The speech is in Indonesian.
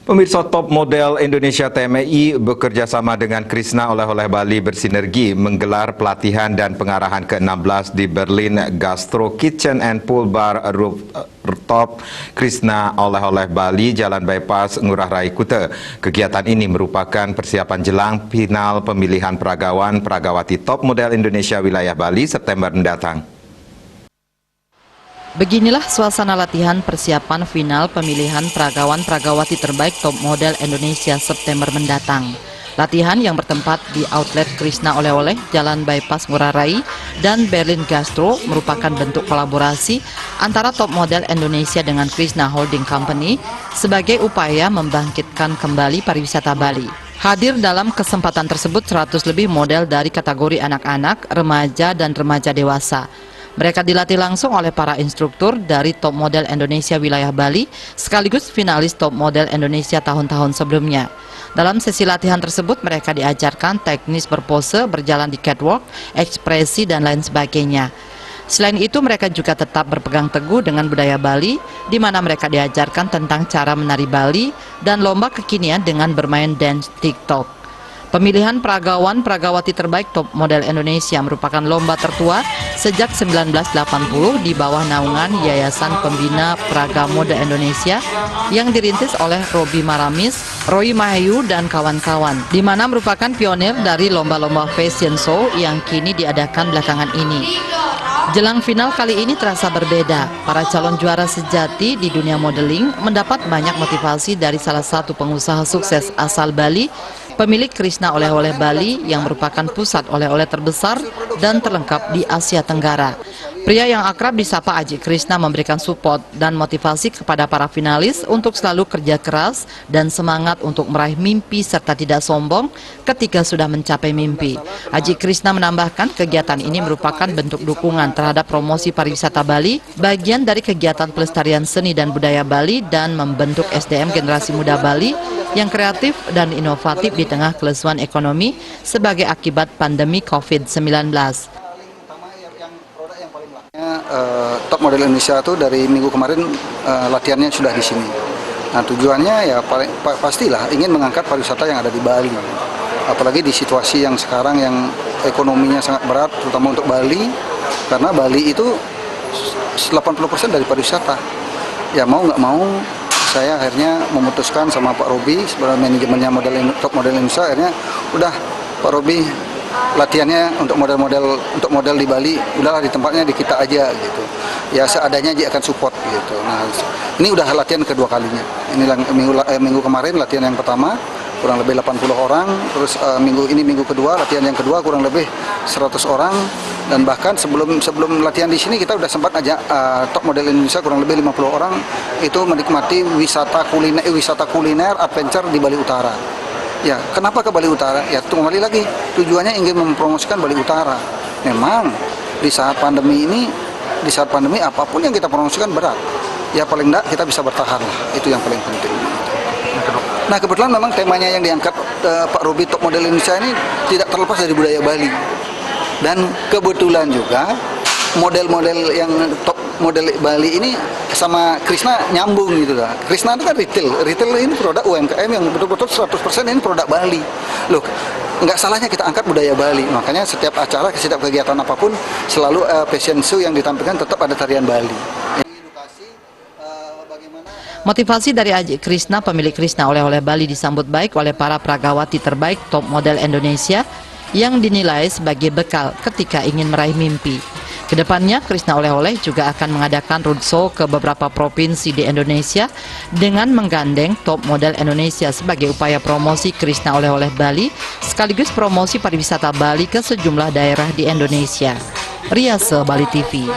Pemirsa, Top Model Indonesia TMI bekerja sama dengan Krishna Oleh-oleh Bali bersinergi menggelar pelatihan dan pengarahan ke-16 di Berlin Gastro Kitchen and Pool Bar Rooftop Krishna Oleh-oleh Bali, Jalan Bypass, Ngurah Rai, Kuta. Kegiatan ini merupakan persiapan jelang final pemilihan peragawati Top Model Indonesia wilayah Bali September mendatang. Beginilah suasana latihan persiapan final pemilihan peragawati terbaik Top Model Indonesia September mendatang. Latihan yang bertempat di outlet Krishna Oleh-oleh, Jalan Bypass Ngurah Rai, dan Berlin Gastro merupakan bentuk kolaborasi antara Top Model Indonesia dengan Krishna Holding Company sebagai upaya membangkitkan kembali pariwisata Bali. Hadir dalam kesempatan tersebut 100 lebih model dari kategori anak-anak, remaja, dan remaja dewasa. Mereka dilatih langsung oleh para instruktur dari Top Model Indonesia wilayah Bali, sekaligus finalis Top Model Indonesia tahun-tahun sebelumnya. Dalam sesi latihan tersebut, mereka diajarkan teknis berpose, berjalan di catwalk, ekspresi, dan lain sebagainya. Selain itu, mereka juga tetap berpegang teguh dengan budaya Bali, di mana mereka diajarkan tentang cara menari Bali dan lomba kekinian dengan bermain dance TikTok. Pemilihan peragawati terbaik Top Model Indonesia merupakan lomba tertua sejak 1980 di bawah naungan Yayasan Pembina Praga Mode Indonesia yang dirintis oleh Robi Maramis, Roy Mahayu, dan kawan-kawan, di mana merupakan pionir dari lomba-lomba fashion show yang kini diadakan belakangan ini. Jelang final kali ini terasa berbeda. Para calon juara sejati di dunia modeling mendapat banyak motivasi dari salah satu pengusaha sukses asal Bali, pemilik Krishna Oleh-oleh Bali yang merupakan pusat oleh-oleh terbesar dan terlengkap di Asia Tenggara. Pria yang akrab disapa Aji Krishna memberikan support dan motivasi kepada para finalis untuk selalu kerja keras dan semangat untuk meraih mimpi serta tidak sombong ketika sudah mencapai mimpi. Aji Krishna menambahkan kegiatan ini merupakan bentuk dukungan terhadap promosi pariwisata Bali, bagian dari kegiatan pelestarian seni dan budaya Bali dan membentuk SDM generasi muda Bali yang kreatif dan inovatif di tengah kelesuan ekonomi sebagai akibat pandemi COVID-19. Top Model Indonesia itu dari minggu kemarin latihannya sudah di sini. Nah, tujuannya ya pastilah ingin mengangkat pariwisata yang ada di Bali. Apalagi di situasi yang sekarang yang ekonominya sangat berat, terutama untuk Bali, karena Bali itu 80% dari pariwisata. Ya mau nggak mau, saya akhirnya memutuskan sama Pak Robi sebagai manajemennya Top Model Indonesia, akhirnya udah Pak Robi latihannya untuk model di Bali udahlah di tempatnya di kita aja gitu. Ya seadanya aja akan support gitu. Nah, ini udah latihan kedua kalinya. Ini minggu kemarin latihan yang pertama kurang lebih 80 orang, terus minggu kedua latihan yang kedua kurang lebih 100 orang, dan bahkan sebelum latihan di sini kita udah sempat ajak Top Model Indonesia kurang lebih 50 orang itu menikmati wisata kuliner adventure di Bali Utara. Ya, kenapa ke Bali Utara? Ya, kembali lagi tujuannya ingin mempromosikan Bali Utara. Memang di saat pandemi ini, apapun yang kita promosikan berat. Ya paling enggak kita bisa bertahan lah. Itu yang paling penting. Nah, kebetulan memang temanya yang diangkat Pak Robi Top Model Indonesia ini tidak terlepas dari budaya Bali. Dan kebetulan juga model-model yang Top Model Bali ini sama Krishna nyambung gitu lah. Krishna itu kan retail ini produk UMKM yang betul-betul 100% ini produk Bali. Loh, nggak salahnya kita angkat budaya Bali. Makanya setiap acara, setiap kegiatan apapun selalu fashion show yang ditampilkan tetap ada tarian Bali. Motivasi dari Aji Krishna, pemilik Krishna Oleh-oleh Bali, disambut baik oleh para peragawati terbaik Top Model Indonesia yang dinilai sebagai bekal ketika ingin meraih mimpi. Kedepannya, Krishna Oleh-oleh juga akan mengadakan roadshow ke beberapa provinsi di Indonesia dengan menggandeng Top Model Indonesia sebagai upaya promosi Krishna Oleh-oleh Bali sekaligus promosi pariwisata Bali ke sejumlah daerah di Indonesia. Riase, Bali TV.